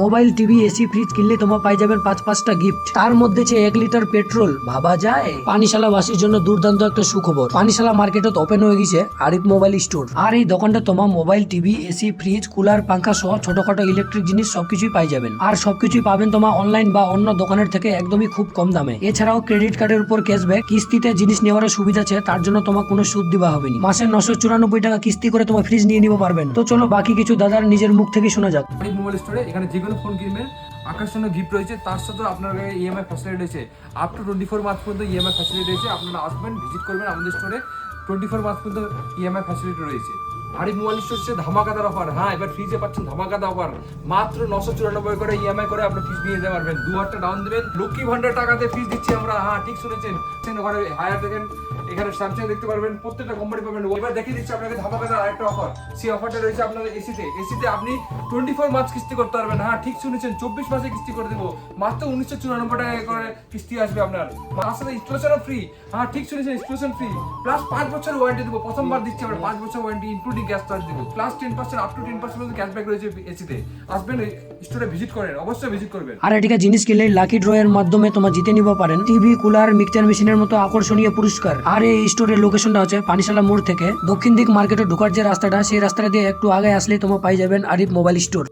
Mobile, TV, AC, fridge কিনলে তোমার পাই যাবেন 5-5টা গিফট। তার মধ্যে 1 লিটার পেট্রোল, ভাবা যায়? পানিশালা বাসীর জন্য দুর্দান্ত একটা সুখবর। পানিশালা মার্কেটত ওপেন হয়ে গেছে আরিফ মোবাইল স্টোর। আর এই দোকানটা তোমার mobile, TV, AC, fridge, cooler, পাঙ্খা সহ ছোটখাটো ইলেকট্রিক জিনিস সবকিছুই পাই যাবেন। আর সবকিছুই পাবেন তোমার অনলাইন বা অন্য দোকানের থেকে একদমই খুব কম দামে। এছাড়াও ক্রেডিট কার্ডের উপর ক্যাশব্যাক, কিস্তিতে জিনিস নেওয়ার সুবিধা আছে, তার জন্য তোমার কোনো সুদ দিবা হবে না। মাসে 994 টাকা কিস্তি করে তোমার ফ্রিজ নিয়ে নিতে পারবেন। তো চলো বাকি কিছু দাদার নিজের মুখ থেকে শোনা যাক। আরিফ মোবাইল স্টোরে এখানে যে কোনো ফোন কিনবেন আকর্ষণীয় গিফট রয়েছে, তার সাথে আপনার ইএমআই ফ্যাসিলিটি রয়েছে। আপ টু 24 মাস পর্যন্ত ইএমআই ফ্যাসিলিটি রয়েছে। আপনারা আসবেন, ভিজিট করবেন আমাদের স্টোরে। 24 মাস পর্যন্ত ইএমআই ফ্যাসিলিটি রয়েছে। আরিফ মোবাইল স্টোর হচ্ছে ধামাকাদার অফার। হ্যাঁ, এবার ফ্রিজে পাচ্ছেন ধামাকাদার অফার। মাত্র 994 করে ইএমআই করে আপনি ফ্রিজ নিয়ে যেতে পারবেন। 2000 ডাউন দেবেন, লক্ষ্মী ভান্ডার টাকাতে ফ্রিজ দিচ্ছি আমরা। হ্যাঁ, ঠিক শুনেছেন। ওখানে হায়ার দেখেন, এখানে স্যামসাং দেখতে পারবেন, প্রত্যেকটা কোম্পানি পাবেন। এবার দেখিয়ে দিচ্ছি আপনাকে ধামাকাদার আরেকটা অফার। সেই অফারটা রয়েছে আপনাদের এসিতে আপনি 24 মাস কিস্তি করতে পারবেন। হ্যাঁ, ঠিক শুনেছেন, 24 মাসে কিস্তি করে দেবো। মাত্র 1994 টাকা করে কিস্তি আসবে আপনার। তার সাথে ইনস্টলেশনও ফ্রি। হ্যাঁ, ঠিক শুনেছেন, ইনস্টলেশন ফ্রি প্লাস 5 বছর ওয়ারেন্টি দেবো। প্রথমবার দিচ্ছি আমরা 5 বছর ওয়ারেন্টি ইনক্লুডিং গ্যাস চার্জ দেবো। প্লাস 10% আপ টু 10% পর্যন্ত ক্যাশব্যাক রয়েছে এসিতে। আসবেন, স্টোরে ভিজিট করেন, অবশ্যই ভিজিট করবেন। আর এটিকা জিনিস কিনলে লাকি ড্র এর মাধ্যমে তোমার জিতে নিতে পারেন টিভি, কুলার, মিক্সচার মেশিনের মতো আকর্ষণীয় পুরস্কার। আর এই স্টোরের লোকেশনটা হচ্ছে পানিশালা মোড় থেকে দক্ষিণ দিক মার্কেটে ঢোকার যে রাস্তাটা, সেই রাস্তাটা দিয়ে একটু আগে আসলে তোমার পাই যাবেন আরিফ মোবাইল স্টোর।